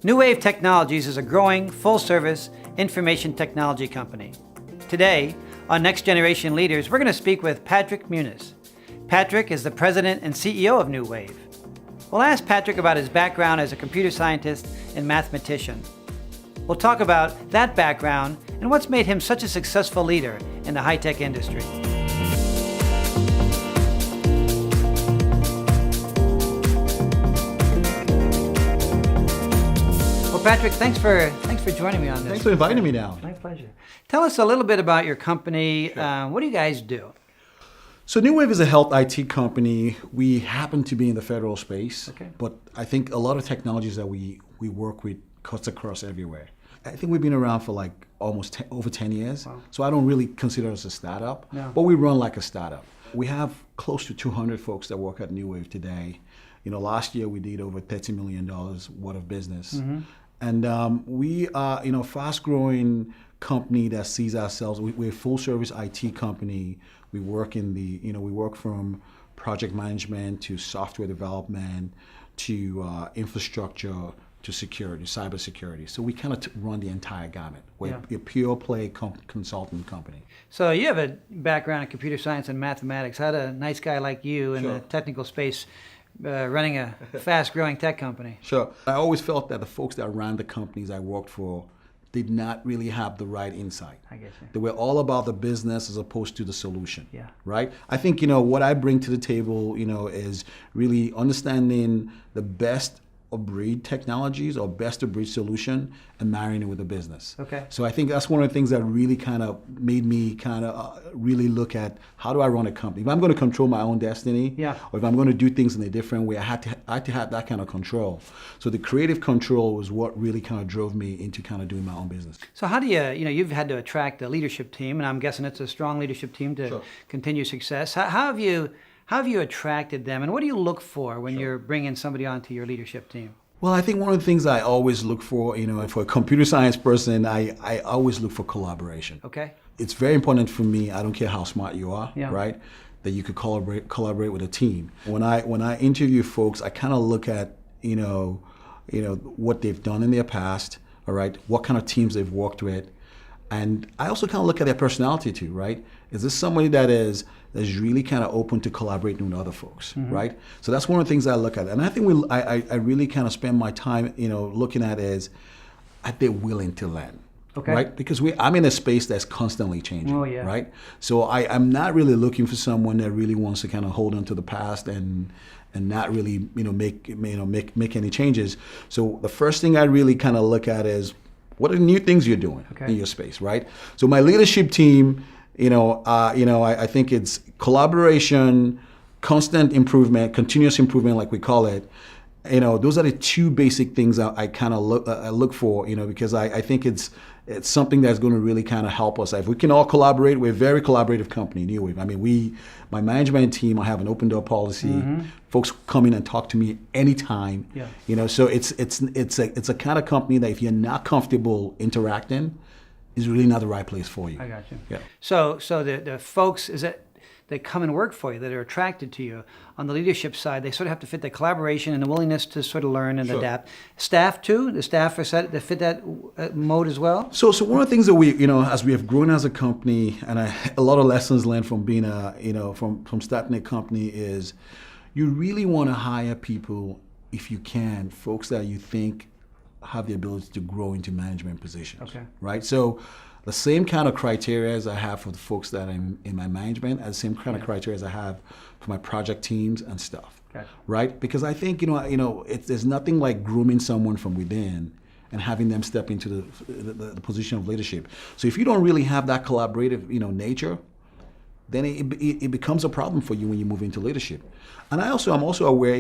NewWave Technologies is a growing, full-service information technology company. Today, on Next Generation Leaders, we're going to speak with Patrick Munis. Patrick is the president and CEO of NewWave. We'll ask Patrick about his background as a computer scientist and mathematician. We'll talk about that background and what's made him such a successful leader in the high-tech industry. Patrick, thanks for joining me on this. Thanks for inviting me now. My pleasure. Tell us a little bit about your company. Sure. What do you guys do? So NewWave is a health IT company. We happen to be in the federal space, okay. But I think a lot of technologies that we work with cuts across everywhere. I think we've been around for like almost over 10 years. Wow. So I don't really consider us a startup, no. But we run like a startup. We have close to 200 folks that work at NewWave today. Last year we did over $30 million worth of business. Mm-hmm. And we are, a fast-growing company that sees ourselves. We're a full-service IT company. We work we work from project management to software development to infrastructure to security, cybersecurity. So we kind of run the entire gamut. We're a pure-play consultant company. So you have a background in computer science and mathematics. How did a nice guy like you in Sure. the technical space running a fast-growing tech company? Sure. I always felt that the folks that ran the companies I worked for did not really have the right insight. I guess. They were all about the business as opposed to the solution. Yeah. Right? I think, what I bring to the table, is really understanding the best of breed technologies or best of breed solution and marrying it with the business. Okay. So I think that's one of the things that really kind of made me really look at how do I run a company. If I'm going to control my own destiny, or if I'm going to do things in a different way, I had to have that kind of control. So the creative control was what really kind of drove me into kind of doing my own business. So how do you've had to attract a leadership team, and I'm guessing it's a strong leadership team to Sure. continue success. How have you attracted them, and what do you look for when Sure. you're bringing somebody onto your leadership team? Well, I think one of the things I always look for, for a computer science person, I always look for collaboration. Okay. It's very important for me, I don't care how smart you are, Yeah. right? That you could collaborate with a team. When I interview folks, I kind of look at, what they've done in their past, all right? What kind of teams they've worked with. And I also kind of look at their personality too, right? Is this somebody that's really kind of open to collaborating with other folks, mm-hmm. right? So that's one of the things I look at. And I think I really kind of spend my time, looking at is, are they willing to learn? Okay. Right? Because I'm in a space that's constantly changing, oh, yeah. right? So I'm not really looking for someone that really wants to kind of hold on to the past and not really, make any changes. So the first thing I really kind of look at is, what are the new things you're doing in your space, right? So my leadership team, I think it's collaboration, constant improvement, continuous improvement, like we call it. Those are the two basic things I kind of look for, because I think it's something that's going to really kind of help us. If we can all collaborate, we're a very collaborative company, NewWave. I mean, my management team, I have an open door policy. Mm-hmm. Folks come in and talk to me anytime. Yeah. So it's a kind of company that if you're not comfortable interacting, is really not the right place for you. I got you. Yeah. So the folks that come and work for you, that are attracted to you, on the leadership side, they sort of have to fit the collaboration and the willingness to sort of learn and Sure. adapt. Staff too, the staff are set to fit that mode as well? So one of the things that we, as we have grown as a company, and a lot of lessons learned from being from starting a company is, you really want to hire people, if you can, folks that you think have the ability to grow into management positions. Okay. Right? So the same kind of criteria as I have for the folks that are in my management, are the same kind of criteria as I have for my project teams and stuff. Gotcha. Right? Because I think, there's nothing like grooming someone from within and having them step into the position of leadership. So if you don't really have that collaborative, nature, then it becomes a problem for you when you move into leadership. And I'm also aware,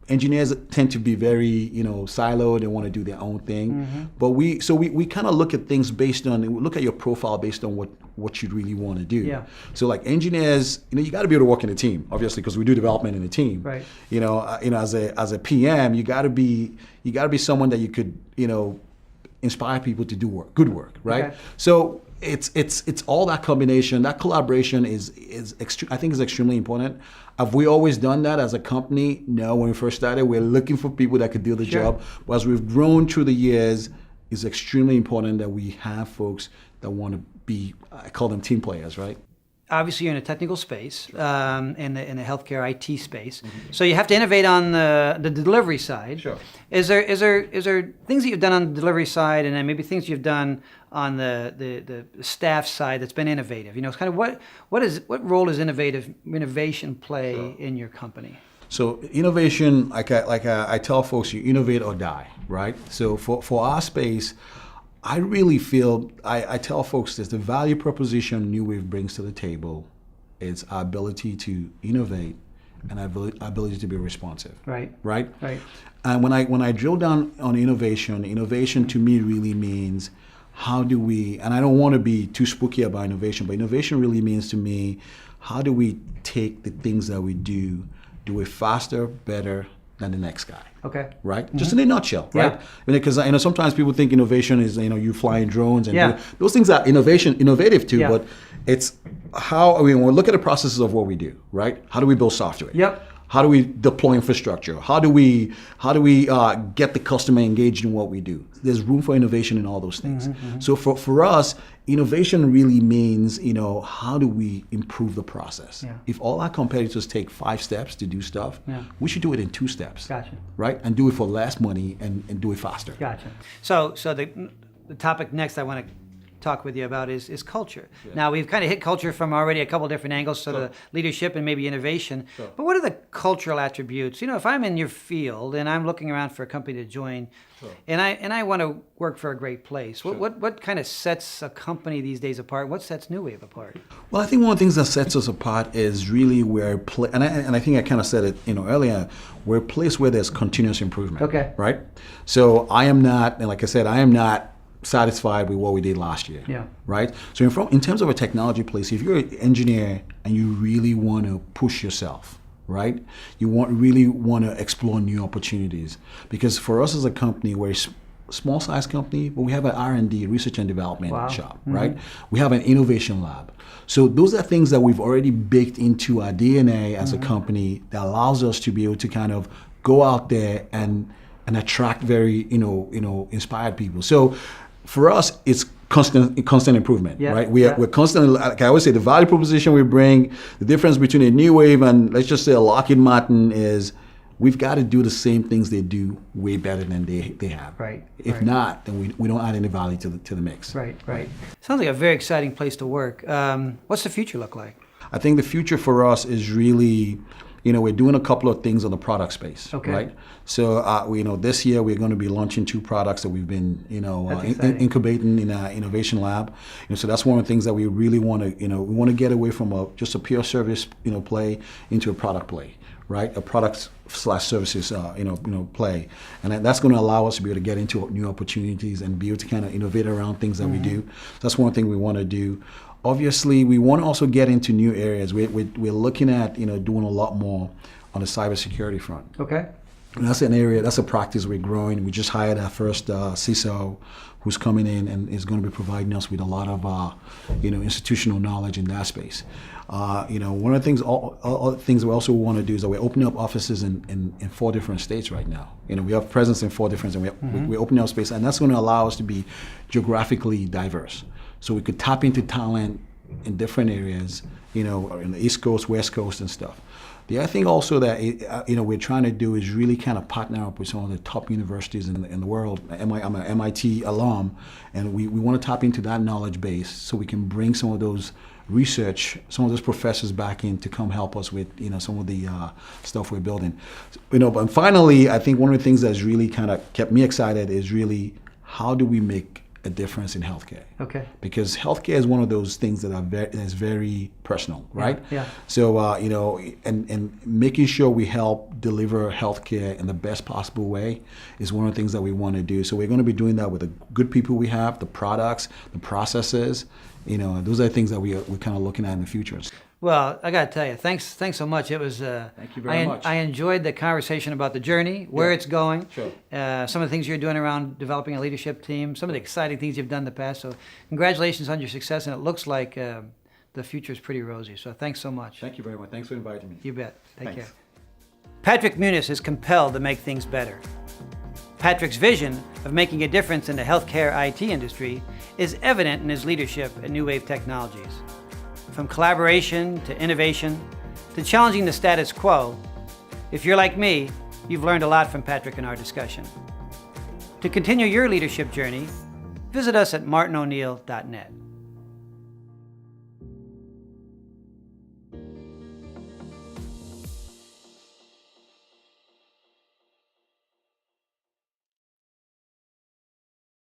engineers tend to be very, siloed and want to do their own thing. Mm-hmm. But we kind of look at things look at your profile based on what you really want to do. Yeah. So like engineers, you got to be able to work in a team, obviously, because we do development in a team. Right. As a PM, you got to be someone that you could, inspire people to do good work, right? Okay. So it's all that combination. That collaboration I think is extremely important. Have we always done that as a company? No. When we first started, we're looking for people that could do the job. But as we've grown through the years, it's extremely important that we have folks that want to be, I call them team players, right? Obviously, you're in a technical space, in the healthcare IT space. Mm-hmm. So you have to innovate on the delivery side. Sure. Is there things that you've done on the delivery side, and then maybe things you've done on the staff side that's been innovative? You know, it's kind of what role does innovation play in your company? So innovation, like I tell folks, you innovate or die, right? So for our space, I really feel, I tell folks this, the value proposition NewWave brings to the table is our ability to innovate and our ability to be responsive. Right. And when I drill down on innovation to me really means how do we, and I don't want to be too spooky about innovation, but innovation really means to me, how do we take the things that we do it faster, better than the next guy. Okay. Right? Mm-hmm. Just in a nutshell, right? Yeah. Because sometimes people think innovation is you flying drones and those things are innovative too, but it's how when we look at the processes of what we do, right? How do we build software? Yep. How do we deploy infrastructure? How do we get the customer engaged in what we do? There's room for innovation in all those things. Mm-hmm, mm-hmm. So for us, innovation really means, how do we improve the process? Yeah. If all our competitors take 5 steps to do stuff, we should do it in 2 steps. Gotcha. Right? And do it for less money and do it faster. Gotcha. So the topic next I want to talk with you about is culture. Yeah. Now we've kind of hit culture from already a couple different angles, so the leadership and maybe innovation. Sure. But what are the cultural attributes? If I'm in your field and I'm looking around for a company to join, and I want to work for a great place, what kind of sets a company these days apart? What sets NewWave apart? Well, I think one of the things that sets us apart is really where and I think I kind of said it earlier. We're a place where there's continuous improvement. Okay. Right. So I am not, and like I said, I am not satisfied with what we did last year. Yeah. Right? So in terms of a technology place, if you're an engineer and you really want to push yourself, right? You really want to explore new opportunities. Because for us as a company, we're a small size company, but we have an R&D, research and development shop, right? Mm-hmm. We have an innovation lab. So those are things that we've already baked into our DNA as a company that allows us to be able to kind of go out there and attract very, inspired people. So for us, it's constant improvement, right? We're constantly, like I always say, the value proposition we bring, the difference between a NewWave and let's just say a Lockheed Martin is we've got to do the same things they do way better than they have. Right. If not, then we don't add any value to the mix. Right. Sounds like a very exciting place to work. What's the future look like? I think the future for us is really, we're doing a couple of things on the product space, right? So, this year we're going to be launching 2 products that we've been, incubating in our innovation lab. So that's one of the things that we really want to, we want to get away from just a pure service, play into a product play, right? A product/services, play, and that's going to allow us to be able to get into new opportunities and be able to kind of innovate around things that we do. So that's one thing we want to do. Obviously, we want to also get into new areas. We're looking at doing a lot more on the cybersecurity front. Okay. And that's an area, that's a practice we're growing. We just hired our first CISO who's coming in and is going to be providing us with a lot of institutional knowledge in that space. One of the things, all things we also want to do is that we're opening up offices in 4 different states right now. We have presence in 4 different, and we're opening up space, and that's going to allow us to be geographically diverse. So we could tap into talent in different areas, in the East Coast, West Coast, and stuff. The other thing also that we're trying to do is really kind of partner up with some of the top universities in the world. I'm an MIT alum, and we want to tap into that knowledge base so we can bring some of those research, some of those professors back in to come help us with some of the stuff we're building. But finally, I think one of the things that's really kind of kept me excited is really how do we make a difference in healthcare. Okay. Because healthcare is one of those things that is very personal, right? Yeah. So and making sure we help deliver healthcare in the best possible way is one of the things that we want to do. So we're going to be doing that with the good people we have, the products, the processes. Those are the things that we're kind of looking at in the future. Well, I got to tell you, thanks so much. It was. Thank you very much. I enjoyed the conversation about the journey, where it's going, Sure. Some of the things you're doing around developing a leadership team, some of the exciting things you've done in the past. So, congratulations on your success, and it looks like the future is pretty rosy. So, thanks so much. Thank you very much. Thanks for inviting me. You bet. Take Thanks. care. Patrick Munis is compelled to make things better. Patrick's vision of making a difference in the healthcare IT industry is evident in his leadership at NewWave Technologies. From collaboration to innovation to challenging the status quo, if you're like me, you've learned a lot from Patrick in our discussion. To continue your leadership journey, visit us at martinoneal.net.